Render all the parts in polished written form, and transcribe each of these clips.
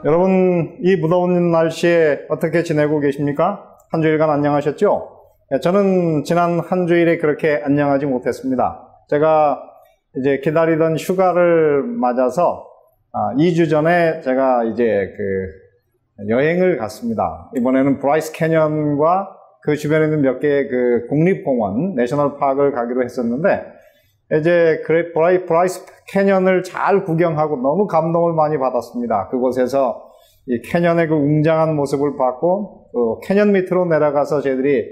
여러분, 이 무더운 날씨에 어떻게 지내고 계십니까? 한 주일간 안녕하셨죠? 저는 지난 한 주일에 그렇게 안녕하지 못했습니다. 제가 이제 기다리던 휴가를 맞아서 2주 전에 제가 이제 여행을 갔습니다. 이번에는 브라이스 캐년과 그 주변에 있는 몇 개의 국립공원, 내셔널 파크를 가기로 했었는데, 이제 브라이스 캐년을 잘 구경하고 너무 감동을 많이 받았습니다. 그곳에서 이 캐년의 그 웅장한 모습을 봤고, 또 캐년 밑으로 내려가서 저희들이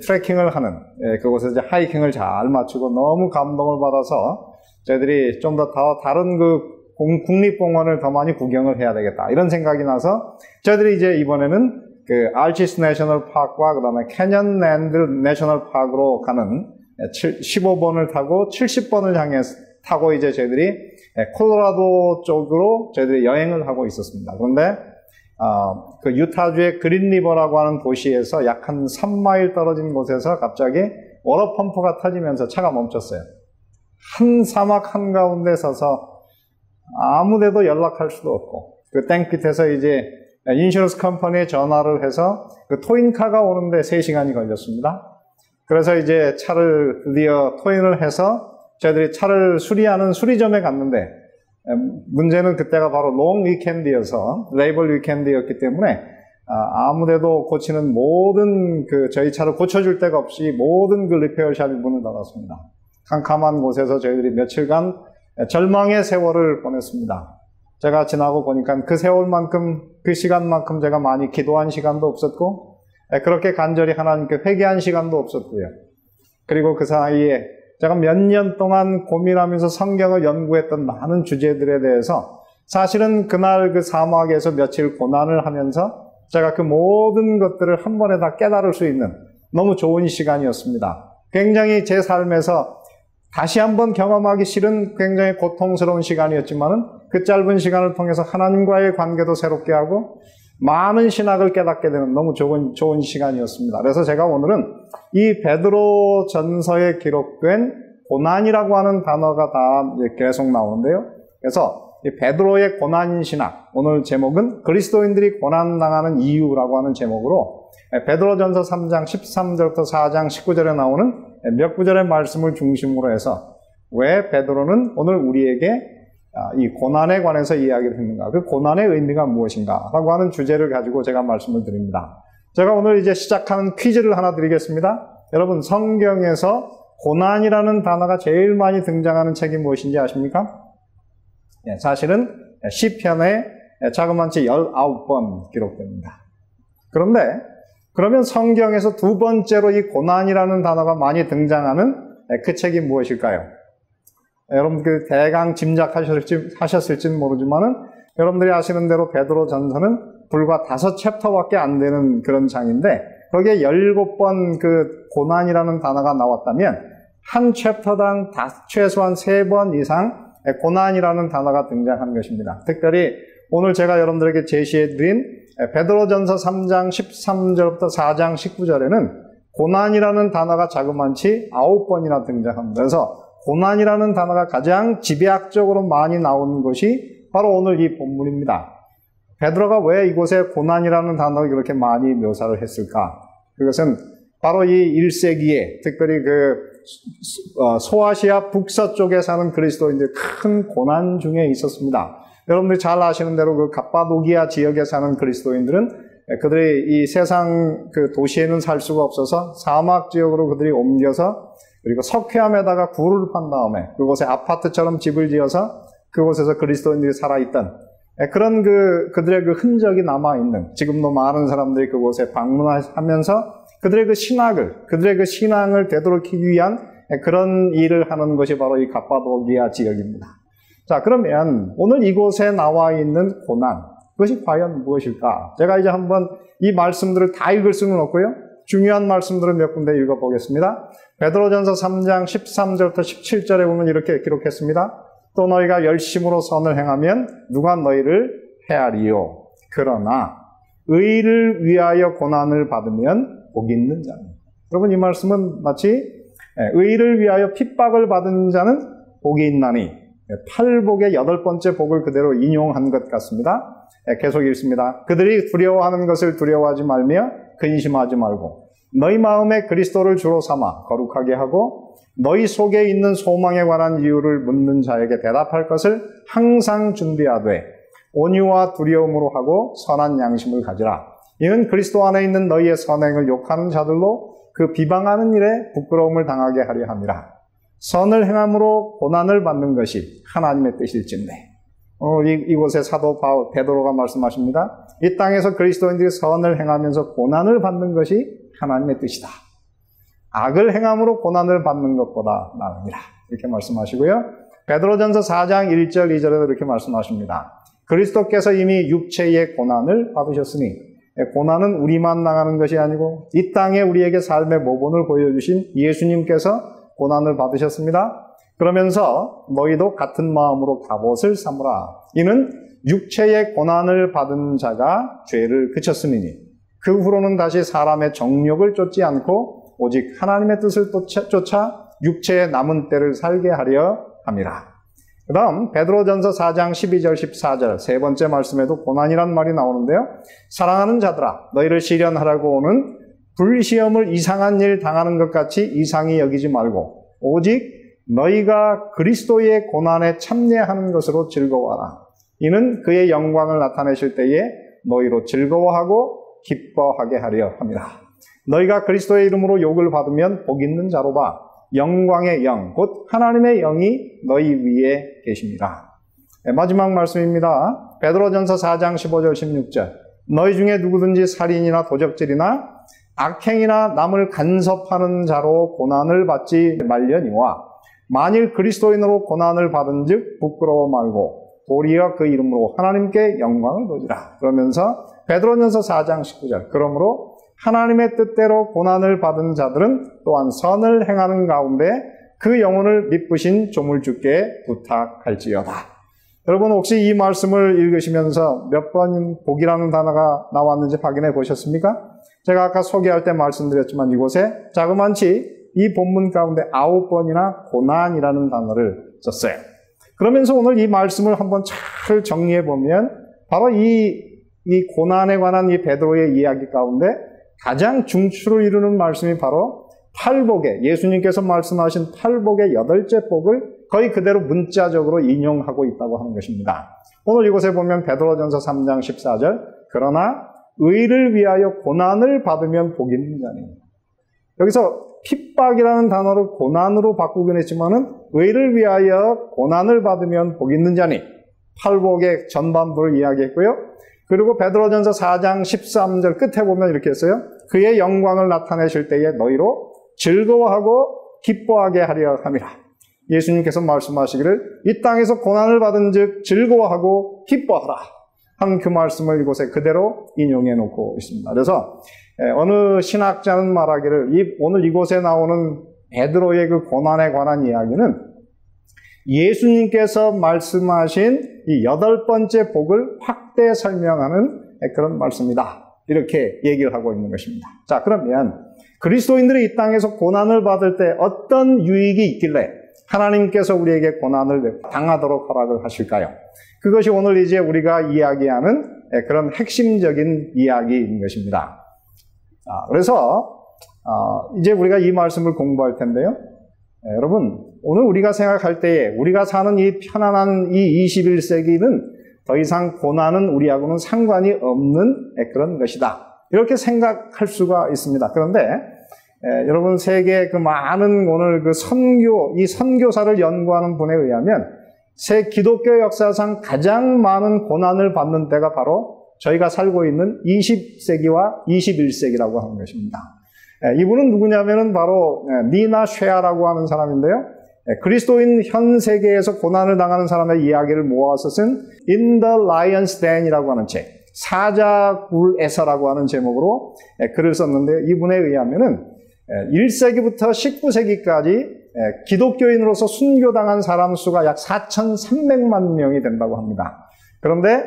트레킹을 하는, 그곳에서 이제 하이킹을 잘 마치고 너무 감동을 받아서 저희들이 좀 더 다른 국립공원을 더 많이 구경을 해야 되겠다, 이런 생각이 나서 저희들이 이제 이번에는 알치스 내셔널 파크와 그 다음에 캐년랜드 내셔널 파크로 가는 15번을 타고 70번을 향해 타고 이제 저희들이 콜로라도 쪽으로 저희들이 여행을 하고 있었습니다. 그런데 그 유타주의 그린리버라고 하는 도시에서 약 한 3마일 떨어진 곳에서 갑자기 워터 펌프가 터지면서 차가 멈췄어요. 한 사막 한가운데 서서 아무데도 연락할 수도 없고, 그 땡빛에서 이제 인슈런스 컴퍼니에 전화를 해서 그 토인카가 오는데 3시간이 걸렸습니다. 그래서 이제 차를 드디어 토인을 해서 저희들이 차를 수리하는 수리점에 갔는데, 문제는 그때가 바로 롱 위켄드여서, 레이벌 위켄드였기 때문에 아무데도 고치는 모든 저희 차를 고쳐줄 데가 없이 모든 리페어샵이 문을 닫았습니다. 캄캄한 곳에서 저희들이 며칠간 절망의 세월을 보냈습니다. 제가 지나고 보니까 그 세월만큼, 그 시간만큼 제가 많이 기도한 시간도 없었고, 그렇게 간절히 하나님께 회개한 시간도 없었고요. 그리고 그 사이에 제가 몇 년 동안 고민하면서 성경을 연구했던 많은 주제들에 대해서 사실은 그날 그 사막에서 며칠 고난을 하면서 제가 그 모든 것들을 한 번에 다 깨달을 수 있는 너무 좋은 시간이었습니다. 굉장히 제 삶에서 다시 한번 경험하기 싫은 굉장히 고통스러운 시간이었지만은 그 짧은 시간을 통해서 하나님과의 관계도 새롭게 하고 많은 신학을 깨닫게 되는 너무 좋은 시간이었습니다. 그래서 제가 오늘은 이 베드로 전서에 기록된 고난이라고 하는 단어가 다 계속 나오는데요. 그래서 이 베드로의 고난인 신학, 오늘 제목은 그리스도인들이 고난당하는 이유라고 하는 제목으로 베드로 전서 3장 13절부터 4장 19절에 나오는 몇 구절의 말씀을 중심으로 해서 왜 베드로는 오늘 우리에게 이 고난에 관해서 이야기를 했는가, 그 고난의 의미가 무엇인가 라고 하는 주제를 가지고 제가 말씀을 드립니다. 제가 오늘 이제 시작하는 퀴즈를 하나 드리겠습니다. 여러분, 성경에서 고난이라는 단어가 제일 많이 등장하는 책이 무엇인지 아십니까? 사실은 시편에 자그마치 19번 기록됩니다. 그런데 그러면 성경에서 두 번째로 이 고난이라는 단어가 많이 등장하는 그 책이 무엇일까요? 여러분 대강 짐작하셨을지는 모르지만은 여러분들이 아시는 대로 베드로 전서는 불과 5챕터밖에 안 되는 그런 장인데, 거기에 17번 고난이라는 단어가 나왔다면 한 챕터당 최소한 3번 이상 고난이라는 단어가 등장한 것입니다. 특별히 오늘 제가 여러분들에게 제시해드린 베드로전서 3장 13절부터 4장 19절에는 고난이라는 단어가 자그마치 9번이나 등장합니다. 그래서 고난이라는 단어가 가장 집약적으로 많이 나오는 것이 바로 오늘 이 본문입니다. 베드로가 왜 이곳에 고난이라는 단어를 그렇게 많이 묘사를 했을까? 그것은 바로 이 1세기에 특별히 소아시아 북서쪽에 사는 그리스도인들 큰 고난 중에 있었습니다. 여러분들이 잘 아시는 대로 갑바도기아 지역에 사는 그리스도인들은 그들이 이 세상 도시에는 살 수가 없어서 사막 지역으로 그들이 옮겨서, 그리고 석회암에다가 굴을 판 다음에 그곳에 아파트처럼 집을 지어서 그곳에서 그리스도인들이 살아있던 그런 그들의 흔적이 남아있는, 지금도 많은 사람들이 그곳에 방문하면서 그들의 신앙을 되돌이키기 위한 그런 일을 하는 것이 바로 이 갑바도기아 지역입니다. 자, 그러면 오늘 이곳에 나와 있는 고난, 그것이 과연 무엇일까? 제가 이제 한번 이 말씀들을 다 읽을 수는 없고요. 중요한 말씀들을 몇 군데 읽어보겠습니다. 베드로전서 3장 13절부터 17절에 보면 이렇게 기록했습니다. 또 너희가 열심으로 선을 행하면 누가 너희를 헤아리요. 그러나 의를 위하여 고난을 받으면 복 있는 자는. 여러분, 이 말씀은 마치 의를 위하여 핍박을 받은 자는 복이 있나니, 팔복의 8번째 복을 그대로 인용한 것 같습니다. 계속 읽습니다. 그들이 두려워하는 것을 두려워하지 말며 근심하지 말고 너희 마음에 그리스도를 주로 삼아 거룩하게 하고 너희 속에 있는 소망에 관한 이유를 묻는 자에게 대답할 것을 항상 준비하되 온유와 두려움으로 하고 선한 양심을 가지라. 이는 그리스도 안에 있는 너희의 선행을 욕하는 자들로 그 비방하는 일에 부끄러움을 당하게 하려 함이라. 선을 행함으로 고난을 받는 것이 하나님의 뜻일진데. 오늘 이곳에 사도 베드로가 말씀하십니다. 이 땅에서 그리스도인들이 선을 행하면서 고난을 받는 것이 하나님의 뜻이다. 악을 행함으로 고난을 받는 것보다 나으니라. 이렇게 말씀하시고요. 베드로전서 4장 1절 2절에도 이렇게 말씀하십니다. 그리스도께서 이미 육체의 고난을 받으셨으니 고난은 우리만 당하는 것이 아니고 이 땅에 우리에게 삶의 모본을 보여주신 예수님께서 고난을 받으셨습니다. 그러면서 너희도 같은 마음으로 갑옷을 삼으라. 이는 육체의 고난을 받은 자가 죄를 그쳤음이니 그 후로는 다시 사람의 정욕을 쫓지 않고 오직 하나님의 뜻을 쫓아 육체의 남은 때를 살게 하려 함이라. 그 다음 베드로전서 4장 12절 14절 세 번째 말씀에도 고난이란 말이 나오는데요. 사랑하는 자들아 너희를 시련하라고 오는 불시험을 이상한 일 당하는 것 같이 이상히 여기지 말고 오직 너희가 그리스도의 고난에 참여하는 것으로 즐거워하라. 이는 그의 영광을 나타내실 때에 너희로 즐거워하고 기뻐하게 하려 함이라. 너희가 그리스도의 이름으로 욕을 받으면 복 있는 자로 봐. 영광의 영, 곧 하나님의 영이 너희 위에 계십니다. 마지막 말씀입니다. 베드로전서 4장 15절 16절 너희 중에 누구든지 살인이나 도적질이나 악행이나 남을 간섭하는 자로 고난을 받지 말려니와 만일 그리스도인으로 고난을 받은 즉 부끄러워 말고 도리어 그 이름으로 하나님께 영광을 돌리라. 그러면서 베드로전서 4장 19절 그러므로 하나님의 뜻대로 고난을 받은 자들은 또한 선을 행하는 가운데 그 영혼을 미쁘신 조물주께 부탁할지어다. 여러분 혹시 이 말씀을 읽으시면서 몇 번 복이라는 단어가 나왔는지 확인해 보셨습니까? 제가 아까 소개할 때 말씀드렸지만 이곳에 자그만치 이 본문 가운데 9번이나 고난이라는 단어를 썼어요. 그러면서 오늘 이 말씀을 한번 잘 정리해 보면 바로 이 고난에 관한 이 베드로의 이야기 가운데 가장 중추를 이루는 말씀이 바로 팔복의 예수님께서 말씀하신 팔복의 8째 복을 거의 그대로 문자적으로 인용하고 있다고 하는 것입니다. 오늘 이곳에 보면 베드로전서 3장 14절 그러나 의를 위하여 고난을 받으면 복이 있는 자니. 여기서 핍박이라는 단어를 고난으로 바꾸긴 했지만은 의를 위하여 고난을 받으면 복이 있는 자니 팔복의 전반부를 이야기했고요. 그리고 베드로전서 4장 13절 끝에 보면 이렇게 했어요. 그의 영광을 나타내실 때에 너희로 즐거워하고 기뻐하게 하려 함이라. 예수님께서 말씀하시기를 이 땅에서 고난을 받은 즉 즐거워하고 기뻐하라 하는 그 말씀을 이곳에 그대로 인용해 놓고 있습니다. 그래서 어느 신학자는 말하기를 오늘 이곳에 나오는 베드로의 그 고난에 관한 이야기는 예수님께서 말씀하신 이 8번째 복을 확대 설명하는 그런 말씀이다. 이렇게 얘기를 하고 있는 것입니다. 자, 그러면 그리스도인들이 이 땅에서 고난을 받을 때 어떤 유익이 있길래 하나님께서 우리에게 고난을 당하도록 허락을 하실까요? 그것이 오늘 이제 우리가 이야기하는 그런 핵심적인 이야기인 것입니다. 그래서 이제 우리가 이 말씀을 공부할 텐데요. 여러분, 오늘 우리가 생각할 때에 우리가 사는 이 편안한 이 21세기는 더 이상 고난은 우리하고는 상관이 없는 그런 것이다. 이렇게 생각할 수가 있습니다. 그런데 여러분 세계 그 많은 오늘 그 이 선교사를 연구하는 분에 의하면 새 기독교 역사상 가장 많은 고난을 받는 때가 바로 저희가 살고 있는 20세기와 21세기라고 하는 것입니다. 이분은 누구냐면은 바로 니나 쉐아라고 하는 사람인데요. 그리스도인 현 세계에서 고난을 당하는 사람의 이야기를 모아서 쓴 In the Lion's Den이라고 하는 책, 사자굴에서라고 하는 제목으로 글을 썼는데 이분에 의하면은 1세기부터 19세기까지 기독교인으로서 순교당한 사람 수가 약 4,300만 명이 된다고 합니다. 그런데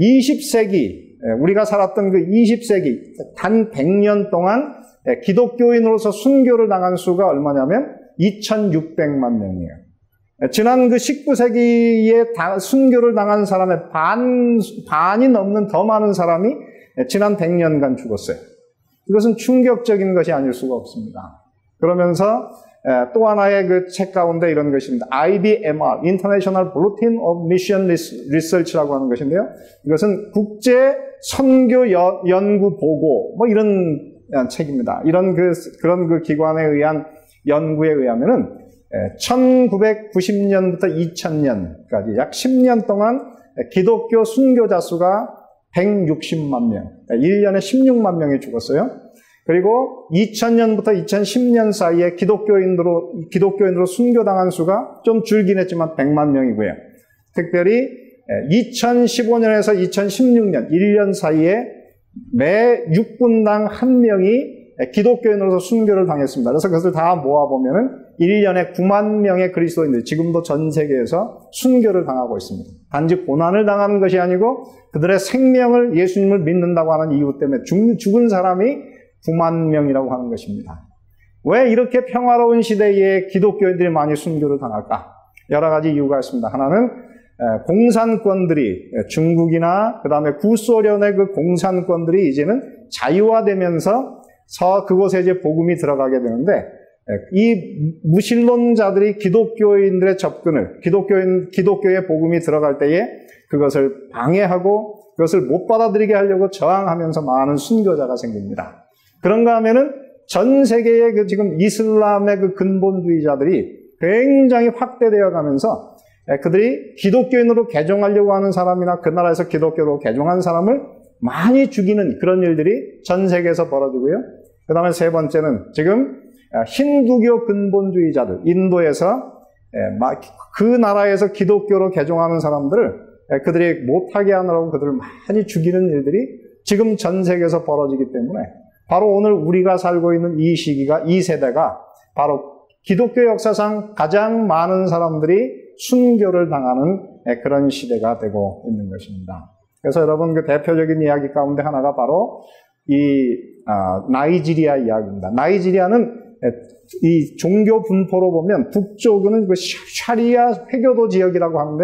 20세기, 우리가 살았던 그 20세기, 단 100년 동안 기독교인으로서 순교를 당한 수가 얼마냐면 2,600만 명이에요. 지난 그 19세기에 순교를 당한 사람의 반이 넘는 더 많은 사람이 지난 100년간 죽었어요. 이것은 충격적인 것이 아닐 수가 없습니다. 그러면서 또 하나의 그 책 가운데 이런 것입니다. IBMR, International Bulletin of Mission Research라고 하는 것인데요. 이것은 국제 선교 연구 보고 뭐 이런 책입니다. 그런 그 기관에 의한 연구에 의하면은 1990년부터 2000년까지 약 10년 동안 기독교 순교자 수가 160만 명, 1년에 16만 명이 죽었어요. 그리고 2000년부터 2010년 사이에 기독교인으로 순교당한 수가 좀 줄긴 했지만 100만 명이고요. 특별히 2015년에서 2016년 1년 사이에 매 육군당 한 명이 기독교인으로서 순교를 당했습니다. 그래서 그것을 다 모아보면은 1년에 9만 명의 그리스도인들이 지금도 전 세계에서 순교를 당하고 있습니다. 단지 고난을 당하는 것이 아니고 그들의 생명을 예수님을 믿는다고 하는 이유 때문에 죽은 사람이 9만 명이라고 하는 것입니다. 왜 이렇게 평화로운 시대에 기독교인들이 많이 순교를 당할까? 여러 가지 이유가 있습니다. 하나는 공산권들이 중국이나 그 다음에 구소련의 그 공산권들이 이제는 자유화되면서 그곳에 이제 복음이 들어가게 되는데 이 무신론자들이 기독교인들의 접근을 기독교의 복음이 들어갈 때에 그것을 방해하고 그것을 못 받아들이게 하려고 저항하면서 많은 순교자가 생깁니다. 그런가 하면은 전 세계의 그 지금 이슬람의 그 근본주의자들이 굉장히 확대되어 가면서 그들이 기독교인으로 개종하려고 하는 사람이나 그 나라에서 기독교로 개종한 사람을 많이 죽이는 그런 일들이 전 세계에서 벌어지고요. 그 다음에 세 번째는 지금 힌두교 근본주의자들, 인도에서 그 나라에서 기독교로 개종하는 사람들을 그들이 못하게 하느라고 그들을 많이 죽이는 일들이 지금 전 세계에서 벌어지기 때문에 바로 오늘 우리가 살고 있는 이 시기가, 이 세대가 바로 기독교 역사상 가장 많은 사람들이 순교를 당하는 그런 시대가 되고 있는 것입니다. 그래서 여러분 그 대표적인 이야기 가운데 하나가 바로 나이지리아 이야기입니다. 나이지리아는 이 종교 분포로 보면 북쪽은 그 샤리아 회교도 지역이라고 하는데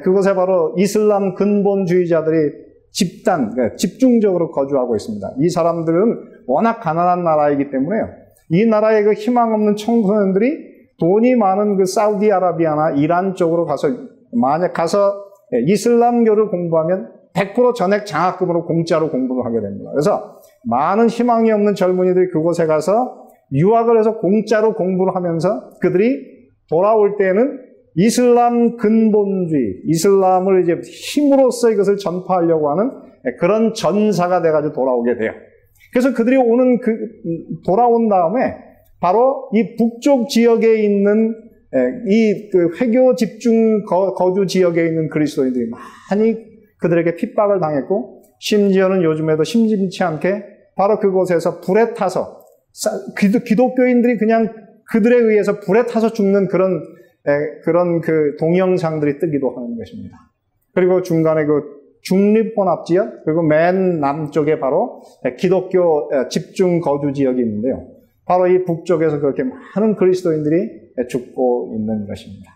그곳에 바로 이슬람 근본주의자들이 집중적으로 거주하고 있습니다. 이 사람들은 워낙 가난한 나라이기 때문에요. 이 나라의 그 희망 없는 청소년들이 돈이 많은 그 사우디아라비아나 이란 쪽으로 만약 가서 이슬람교를 공부하면 100% 전액 장학금으로 공짜로 공부를 하게 됩니다. 그래서 많은 희망이 없는 젊은이들이 그곳에 가서 유학을 해서 공짜로 공부를 하면서 그들이 돌아올 때에는 이슬람 근본주의, 이슬람을 이제 힘으로써 이것을 전파하려고 하는 그런 전사가 돼가지고 돌아오게 돼요. 그래서 그들이 돌아온 다음에 바로 이 북쪽 지역에 있는 이 그 회교 집중 거주 지역에 있는 그리스도인들이 많이 그들에게 핍박을 당했고 심지어는 요즘에도 심심치 않게 바로 그곳에서 불에 타서 기독교인들이 그냥 그들에 의해서 불에 타서 죽는 그런 그 동영상들이 뜨기도 하는 것입니다. 그리고 중간에 그 중립혼합지역 그리고 맨 남쪽에 바로 기독교 집중 거주 지역이 있는데요. 바로 이 북쪽에서 그렇게 많은 그리스도인들이 죽고 있는 것입니다.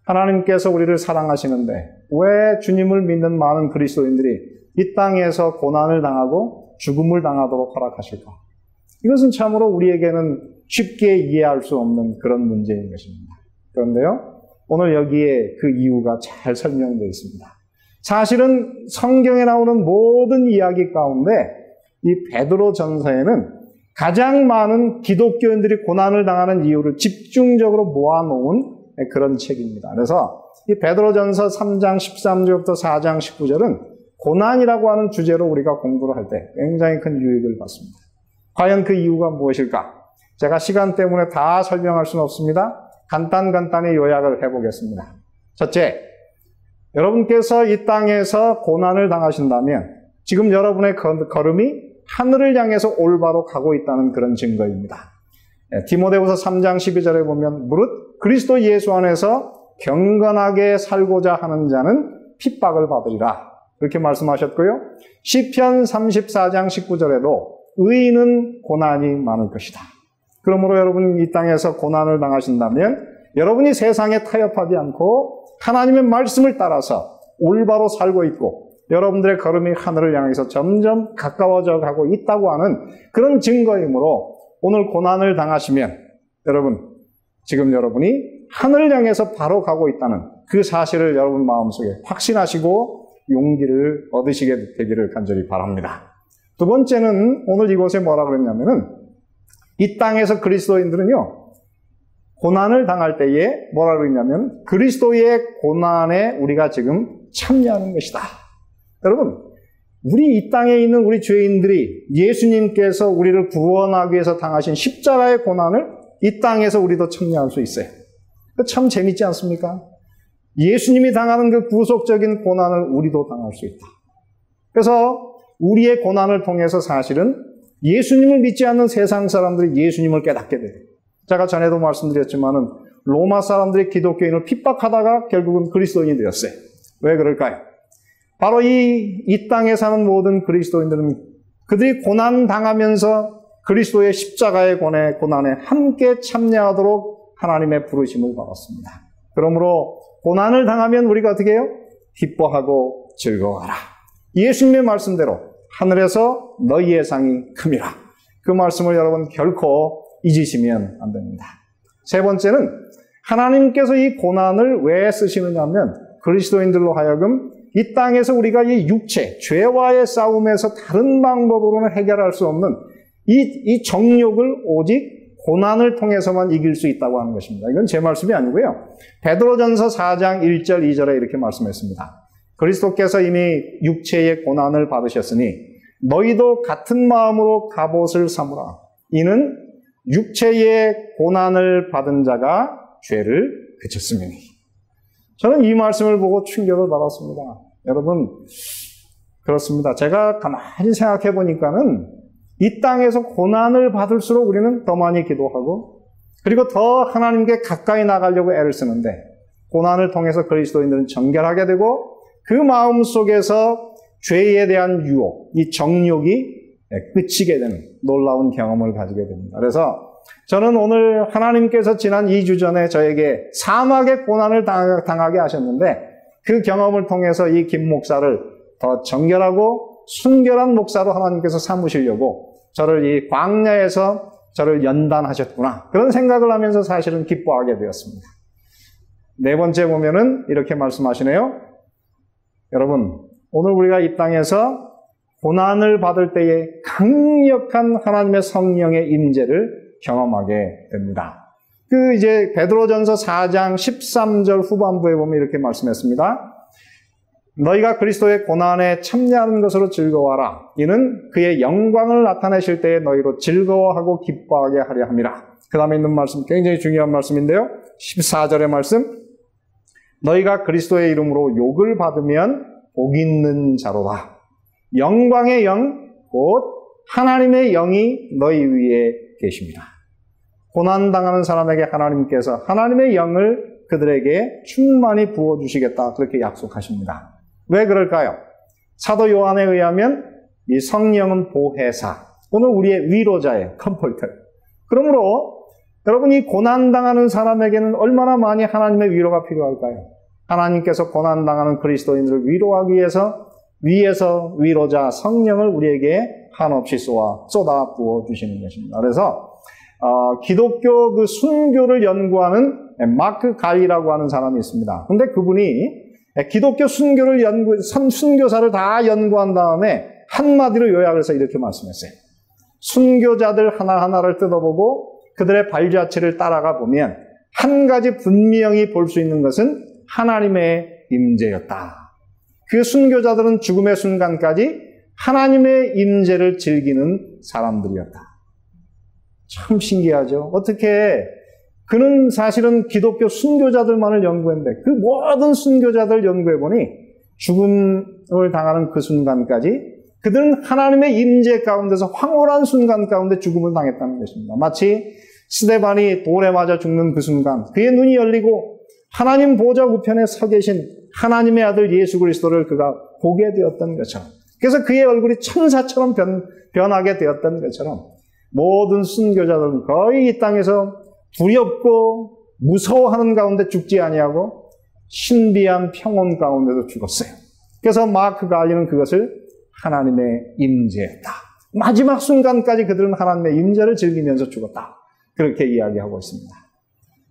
하나님께서 우리를 사랑하시는데 왜 주님을 믿는 많은 그리스도인들이 이 땅에서 고난을 당하고 죽음을 당하도록 허락하실까? 이것은 참으로 우리에게는 쉽게 이해할 수 없는 그런 문제인 것입니다. 그런데요, 오늘 여기에 그 이유가 잘 설명되어 있습니다. 사실은 성경에 나오는 모든 이야기 가운데 이 베드로 전서에는 가장 많은 기독교인들이 고난을 당하는 이유를 집중적으로 모아놓은 그런 책입니다. 그래서 이 베드로전서 3장 13절부터 4장 19절은 고난이라고 하는 주제로 우리가 공부를 할 때 굉장히 큰 유익을 받습니다. 과연 그 이유가 무엇일까? 제가 시간 때문에 다 설명할 수는 없습니다. 간단히 요약을 해보겠습니다. 첫째, 여러분께서 이 땅에서 고난을 당하신다면 지금 여러분의 걸음이 하늘을 향해서 올바로 가고 있다는 그런 증거입니다. 디모데후서 3장 12절에 보면 무릇 그리스도 예수 안에서 경건하게 살고자 하는 자는 핍박을 받으리라. 그렇게 말씀하셨고요. 시편 34장 19절에도 의인은 고난이 많을 것이다. 그러므로 여러분 이 땅에서 고난을 당하신다면 여러분이 세상에 타협하지 않고 하나님의 말씀을 따라서 올바로 살고 있고 여러분들의 걸음이 하늘을 향해서 점점 가까워져 가고 있다고 하는 그런 증거이므로 오늘 고난을 당하시면 여러분, 지금 여러분이 하늘을 향해서 바로 가고 있다는 그 사실을 여러분 마음속에 확신하시고 용기를 얻으시게 되기를 간절히 바랍니다. 두 번째는 오늘 이곳에 뭐라 그랬냐면은 이 땅에서 그리스도인들은요, 고난을 당할 때에 뭐라 그랬냐면 그리스도의 고난에 우리가 지금 참여하는 것이다. 여러분, 우리 이 땅에 있는 우리 죄인들이 예수님께서 우리를 구원하기 위해서 당하신 십자가의 고난을 이 땅에서 우리도 참여할 수 있어요. 참 재밌지 않습니까? 예수님이 당하는 그 구속적인 고난을 우리도 당할 수 있다. 그래서 우리의 고난을 통해서 사실은 예수님을 믿지 않는 세상 사람들이 예수님을 깨닫게 돼요. 제가 전에도 말씀드렸지만은 로마 사람들이 기독교인을 핍박하다가 결국은 그리스도인이 되었어요. 왜 그럴까요? 바로 이 땅에 사는 모든 그리스도인들은 그들이 고난 당하면서 그리스도의 십자가의 고난에 함께 참여하도록 하나님의 부르심을 받았습니다. 그러므로 고난을 당하면 우리가 어떻게 해요? 기뻐하고 즐거워하라. 예수님의 말씀대로 하늘에서 너희의 상이 큼이라. 그 말씀을 여러분 결코 잊으시면 안 됩니다. 세 번째는 하나님께서 이 고난을 왜 쓰시느냐 하면 그리스도인들로 하여금 이 땅에서 우리가 이 육체, 죄와의 싸움에서 다른 방법으로는 해결할 수 없는 이 정욕을 오직 고난을 통해서만 이길 수 있다고 하는 것입니다. 이건 제 말씀이 아니고요. 베드로전서 4장 1절 2절에 이렇게 말씀했습니다. 그리스도께서 이미 육체의 고난을 받으셨으니 너희도 같은 마음으로 갑옷을 삼으라. 이는 육체의 고난을 받은 자가 죄를 그쳤음이니. 저는 이 말씀을 보고 충격을 받았습니다. 여러분, 그렇습니다. 제가 가만히 생각해 보니까는 이 땅에서 고난을 받을수록 우리는 더 많이 기도하고 그리고 더 하나님께 가까이 나가려고 애를 쓰는데 고난을 통해서 그리스도인들은 정결하게 되고 그 마음 속에서 죄에 대한 유혹, 이 정욕이 그치게 되는 놀라운 경험을 가지게 됩니다. 그래서 저는 오늘 하나님께서 지난 2주 전에 저에게 사막의 고난을 당하게 하셨는데 그 경험을 통해서 이 김 목사를 더 정결하고 순결한 목사로 하나님께서 삼으시려고 저를 이 광야에서 저를 연단하셨구나. 그런 생각을 하면서 사실은 기뻐하게 되었습니다. 네 번째 보면은 이렇게 말씀하시네요. 여러분, 오늘 우리가 이 땅에서 고난을 받을 때에 강력한 하나님의 성령의 임재를 경험하게 됩니다. 이제 베드로전서 4장 13절 후반부에 보면 이렇게 말씀했습니다. 너희가 그리스도의 고난에 참여하는 것으로 즐거워하라. 이는 그의 영광을 나타내실 때에 너희로 즐거워하고 기뻐하게 하려 함이라. 그 다음에 있는 말씀 굉장히 중요한 말씀인데요. 14절의 말씀. 너희가 그리스도의 이름으로 욕을 받으면 복 있는 자로다. 영광의 영, 곧 하나님의 영이 너희 위에 계십니다. 고난당하는 사람에게 하나님께서 하나님의 영을 그들에게 충만히 부어주시겠다. 그렇게 약속하십니다. 왜 그럴까요? 사도 요한에 의하면 이 성령은 보혜사, 오늘 우리의 위로자예요. 컴포터. 그러므로 여러분 이 고난당하는 사람에게는 얼마나 많이 하나님의 위로가 필요할까요? 하나님께서 고난당하는 그리스도인들을 위로하기 위해서 위에서 위로자 성령을 우리에게 한없이 쏟아 부어주시는 것입니다. 그래서 기독교 그 순교를 연구하는 마크 가이라고 하는 사람이 있습니다. 근데 그분이 기독교 순교를 순교사를 다 연구한 다음에 한마디로 요약을 해서 이렇게 말씀했어요. 순교자들 하나하나를 뜯어보고 그들의 발자취를 따라가 보면 한 가지 분명히 볼 수 있는 것은 하나님의 임재였다. 그 순교자들은 죽음의 순간까지 하나님의 임재를 즐기는 사람들이었다. 참 신기하죠. 어떻게 그는 사실은 기독교 순교자들만을 연구했는데 그 모든 순교자들 연구해보니 죽음을 당하는 그 순간까지 그들은 하나님의 임재 가운데서 황홀한 순간 가운데 죽음을 당했다는 것입니다. 마치 스데반이 돌에 맞아 죽는 그 순간 그의 눈이 열리고 하나님 보좌 우편에 서 계신 하나님의 아들 예수 그리스도를 그가 보게 되었던 것처럼, 그래서 그의 얼굴이 천사처럼 변하게 되었던 것처럼 모든 순교자들은 거의 이 땅에서 두렵고 무서워하는 가운데 죽지 아니하고 신비한 평온 가운데서 죽었어요. 그래서 마크가 알리는 그것을 하나님의 임재다. 마지막 순간까지 그들은 하나님의 임재를 즐기면서 죽었다. 그렇게 이야기하고 있습니다.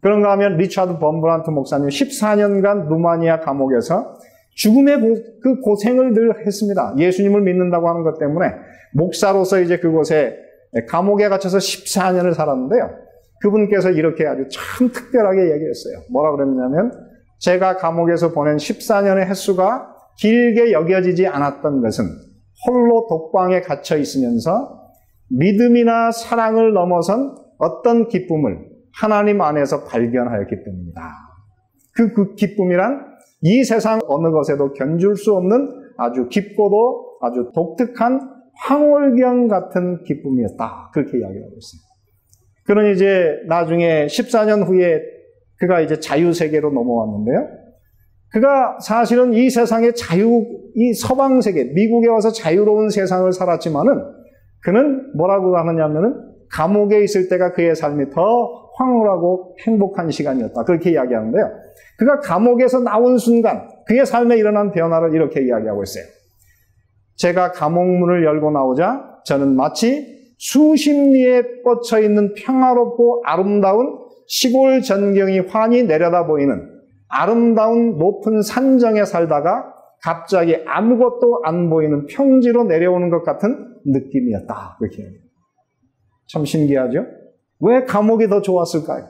그런가 하면 리차드 범브란트 목사님 14년간 루마니아 감옥에서 죽음의 그 고생을 늘 했습니다. 예수님을 믿는다고 하는 것 때문에 목사로서 이제 그곳에 감옥에 갇혀서 14년을 살았는데요. 그분께서 이렇게 아주 참 특별하게 얘기했어요. 뭐라 그랬냐면 제가 감옥에서 보낸 14년의 횟수가 길게 여겨지지 않았던 것은 홀로 독방에 갇혀 있으면서 믿음이나 사랑을 넘어선 어떤 기쁨을 하나님 안에서 발견하였기 때문이다. 그 기쁨이란 이 세상 어느 것에도 견줄 수 없는 아주 깊고도 아주 독특한 황홀경 같은 기쁨이었다. 그렇게 이야기하고 있어요. 그는 이제 나중에 14년 후에 그가 이제 자유세계로 넘어왔는데요. 그가 사실은 이 세상의 이 서방 세계, 미국에 와서 자유로운 세상을 살았지만은 그는 뭐라고 하느냐면은 감옥에 있을 때가 그의 삶이 더 황홀하고 행복한 시간이었다. 그렇게 이야기하는데요. 그가 감옥에서 나온 순간 그의 삶에 일어난 변화를 이렇게 이야기하고 있어요. 제가 감옥문을 열고 나오자 저는 마치 수십 리에 뻗쳐 있는 평화롭고 아름다운 시골 전경이 환히 내려다 보이는 아름다운 높은 산정에 살다가 갑자기 아무것도 안 보이는 평지로 내려오는 것 같은 느낌이었다. 그렇게 얘기해요. 참 신기하죠? 왜 감옥이 더 좋았을까요?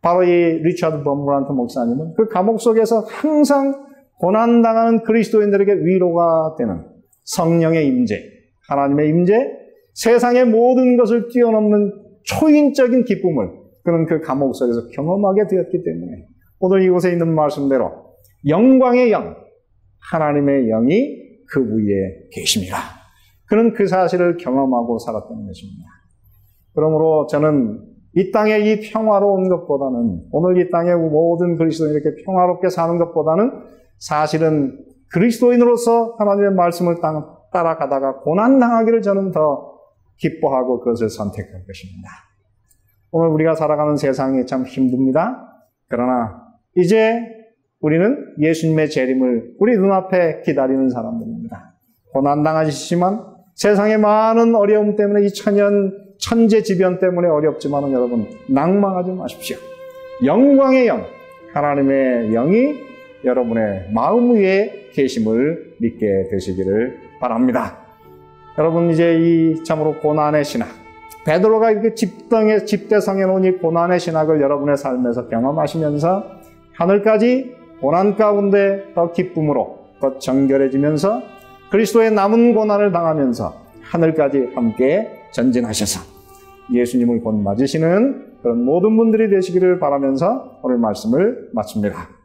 바로 이 리차드 범브란트 목사님은 그 감옥 속에서 항상 고난당하는 그리스도인들에게 위로가 되는 성령의 임재, 하나님의 임재, 세상의 모든 것을 뛰어넘는 초인적인 기쁨을 그는 그 감옥 속에서 경험하게 되었기 때문에 오늘 이곳에 있는 말씀대로 영광의 영, 하나님의 영이 그 위에 계십니다. 그는 그 사실을 경험하고 살았던 것입니다. 그러므로 저는 이 땅에 이 평화로운 것보다는 오늘 이 땅에 모든 그리스도인이 이렇게 평화롭게 사는 것보다는 사실은 그리스도인으로서 하나님의 말씀을 따라가다가 고난당하기를 저는 더 기뻐하고 그것을 선택할 것입니다. 오늘 우리가 살아가는 세상이 참 힘듭니다. 그러나 이제 우리는 예수님의 재림을 우리 눈앞에 기다리는 사람들입니다. 고난당하시지만 세상의 많은 어려움 때문에 이 천재지변 때문에 어렵지만 여러분 낭망하지 마십시오. 영광의 영, 하나님의 영이 여러분의 마음 위에 계심을 믿게 되시기를 바랍니다. 여러분 이제 이 참으로 고난의 신학, 베드로가 이렇게 집대성해 놓은 이 고난의 신학을 여러분의 삶에서 경험하시면서 하늘까지 고난 가운데 더 기쁨으로 더 정결해지면서 그리스도의 남은 고난을 당하면서 하늘까지 함께 전진하셔서 예수님을 곧 맞으시는 그런 모든 분들이 되시기를 바라면서 오늘 말씀을 마칩니다.